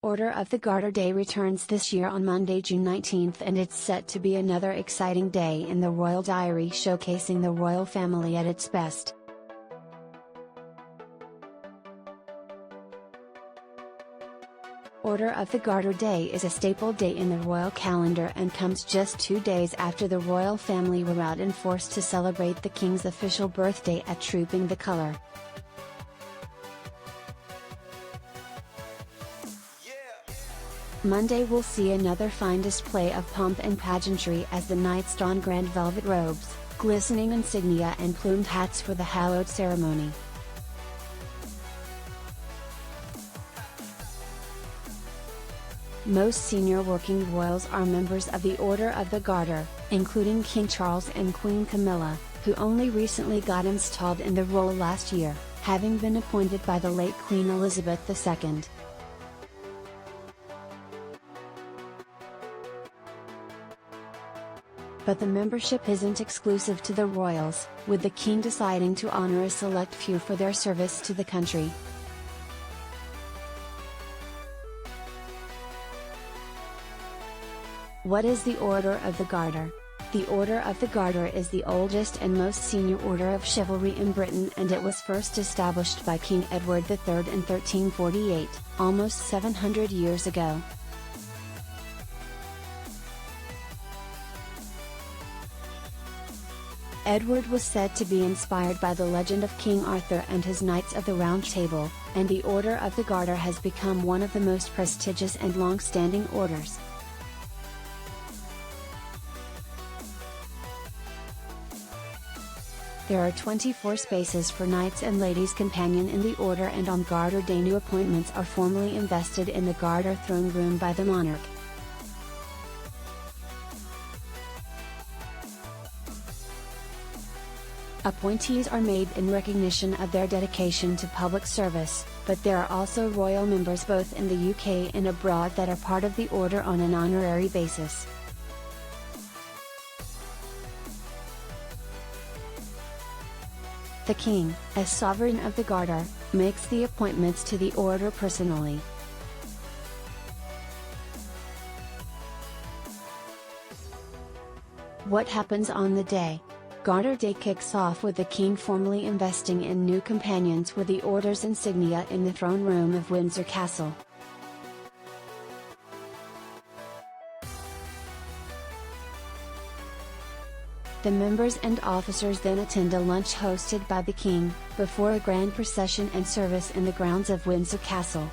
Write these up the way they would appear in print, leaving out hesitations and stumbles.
Order of the Garter Day returns this year on Monday, June 19th, and it's set to be another exciting day in the royal diary, showcasing the royal family at its best. Order of the Garter Day is a staple day in the royal calendar and comes just 2 days after the royal family were out in force to celebrate the King's official birthday at Trooping the Colour. Monday will see another fine display of pomp and pageantry as the knights don grand velvet robes, glistening insignia and plumed hats for the hallowed ceremony. Most senior working royals are members of the Order of the Garter, including King Charles and Queen Camilla, who only recently got installed in the role last year, having been appointed by the late Queen Elizabeth II. But the membership isn't exclusive to the royals, with the King deciding to honor a select few for their service to the country. What is the Order of the Garter? The Order of the Garter is the oldest and most senior order of chivalry in Britain, and it was first established by King Edward III in 1348, almost 700 years ago. Edward was said to be inspired by the legend of King Arthur and his Knights of the Round Table, and the Order of the Garter has become one of the most prestigious and long-standing orders. There are 24 spaces for Knights and Ladies Companion in the Order, and on Garter Day new appointments are formally invested in the Garter throne room by the monarch. Appointees are made in recognition of their dedication to public service, but there are also royal members both in the UK and abroad that are part of the order on an honorary basis. The King, as sovereign of the Garter, makes the appointments to the order personally. What happens on the day? Garter Day kicks off with the King formally investing in new companions with the Order's insignia in the throne room of Windsor Castle. The members and officers then attend a lunch hosted by the King, before a grand procession and service in the grounds of Windsor Castle.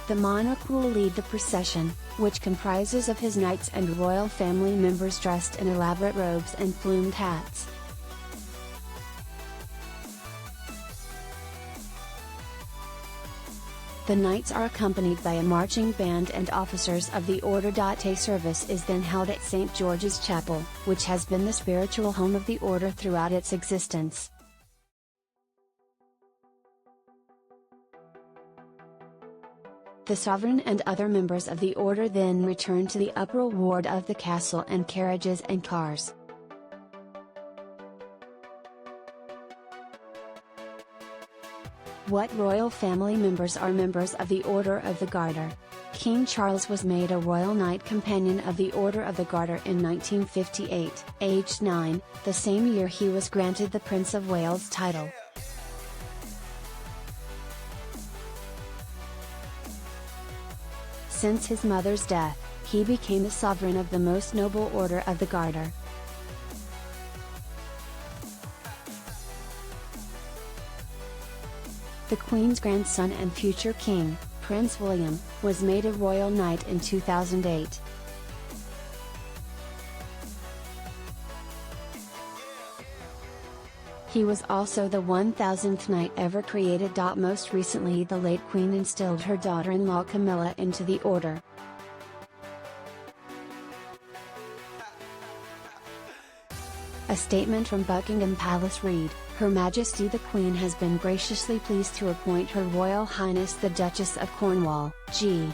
The monarch will lead the procession, which comprises of his knights and royal family members dressed in elaborate robes and plumed hats. The knights are accompanied by a marching band, and officers of the Order. A service is then held at St. George's Chapel, which has been the spiritual home of the Order throughout its existence. The sovereign and other members of the Order then return to the upper ward of the castle in carriages and cars. What royal family members are members of the Order of the Garter? King Charles was made a Royal Knight Companion of the Order of the Garter in 1958, aged 9, the same year he was granted the Prince of Wales title. Since his mother's death, he became the sovereign of the most noble Order of the Garter. The Queen's grandson and future king, Prince William, was made a Royal Knight in 2008. He was also the 1000th knight ever created. Most recently, the late Queen instilled her daughter-in-law Camilla into the order. A statement from Buckingham Palace read, "Her Majesty the Queen has been graciously pleased to appoint Her Royal Highness the Duchess of Cornwall, G.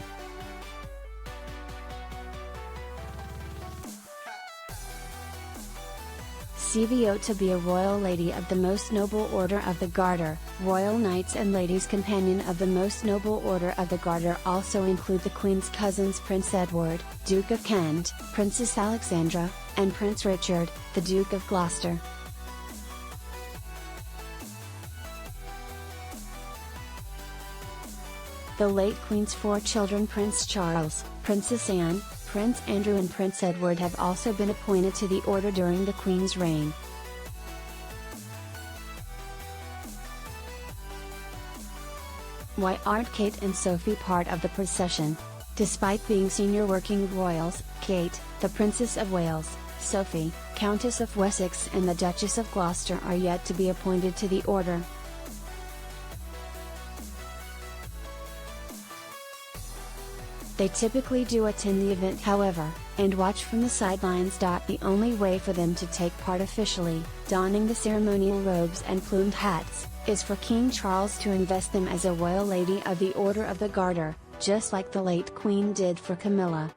CVO to be a Royal Lady of the Most Noble Order of the Garter. Royal Knights and Ladies Companion of the Most Noble Order of the Garter also include the Queen's cousins Prince Edward, Duke of Kent, Princess Alexandra, and Prince Richard, the Duke of Gloucester. The late Queen's 4 children Prince Charles, Princess Anne, Prince Andrew and Prince Edward have also been appointed to the order during the Queen's reign. Why aren't Kate and Sophie part of the procession? Despite being senior working royals, Kate, the Princess of Wales, Sophie, Countess of Wessex and the Duchess of Gloucester are yet to be appointed to the order. They typically do attend the event however, and watch from the sidelines. The only way for them to take part officially, donning the ceremonial robes and plumed hats, is for King Charles to invest them as a Royal Lady of the Order of the Garter, just like the late Queen did for Camilla.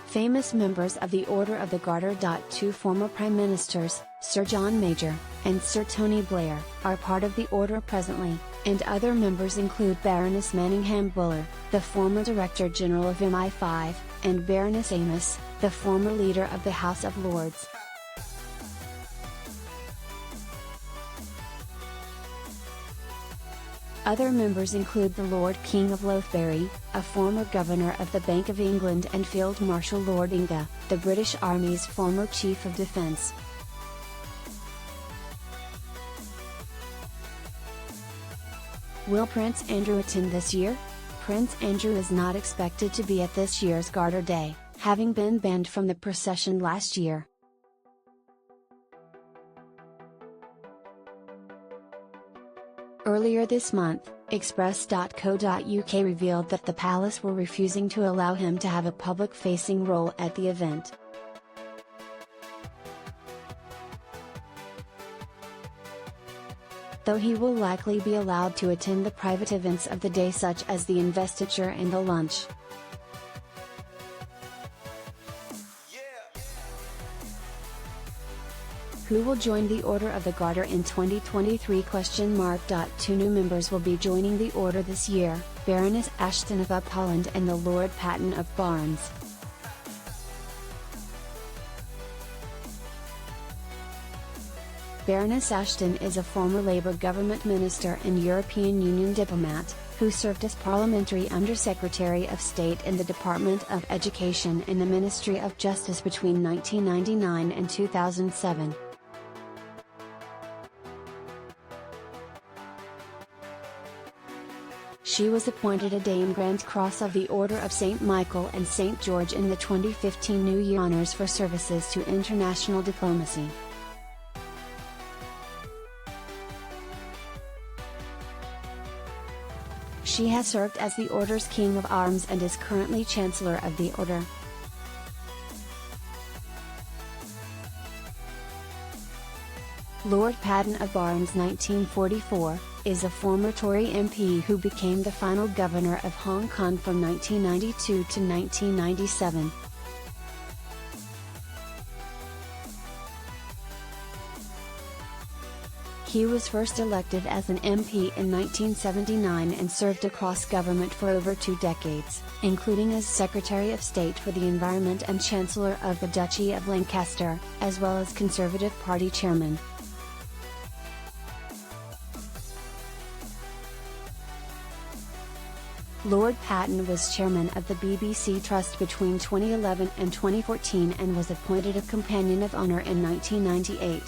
Famous members of the Order of the Garter. 2 former Prime Ministers, Sir John Major, and Sir Tony Blair, are part of the order presently, and other members include Baroness Manningham Buller, the former Director General of MI5, and Baroness Amos, the former leader of the House of Lords. Other members include the Lord King of Lothbury, a former Governor of the Bank of England, and Field Marshal Lord Inga, the British Army's former Chief of Defence. Will Prince Andrew attend this year? Prince Andrew is not expected to be at this year's Garter Day, having been banned from the procession last year. Earlier this month, Express.co.uk revealed that the palace were refusing to allow him to have a public-facing role at the event. Though he will likely be allowed to attend the private events of the day such as the investiture and the lunch. Who will join the Order of the Garter in 2023? 2 new members will be joining the order this year, Baroness Ashton of Upholland and the Lord Patten of Barnes. Baroness Ashton is a former Labour government minister and European Union diplomat, who served as Parliamentary Under-Secretary of State in the Department of Education in the Ministry of Justice between 1999 and 2007. She was appointed a Dame Grand Cross of the Order of St. Michael and St. George in the 2015 New Year Honours for services to international diplomacy. She has served as the Order's King of Arms and is currently Chancellor of the Order. Lord Patten of Barnes 1944, is a former Tory MP who became the final Governor of Hong Kong from 1992 to 1997. He was first elected as an MP in 1979 and served across government for over 2 decades, including as Secretary of State for the Environment and Chancellor of the Duchy of Lancaster, as well as Conservative Party Chairman. Lord Patten was chairman of the BBC Trust between 2011 and 2014 and was appointed a Companion of Honour in 1998.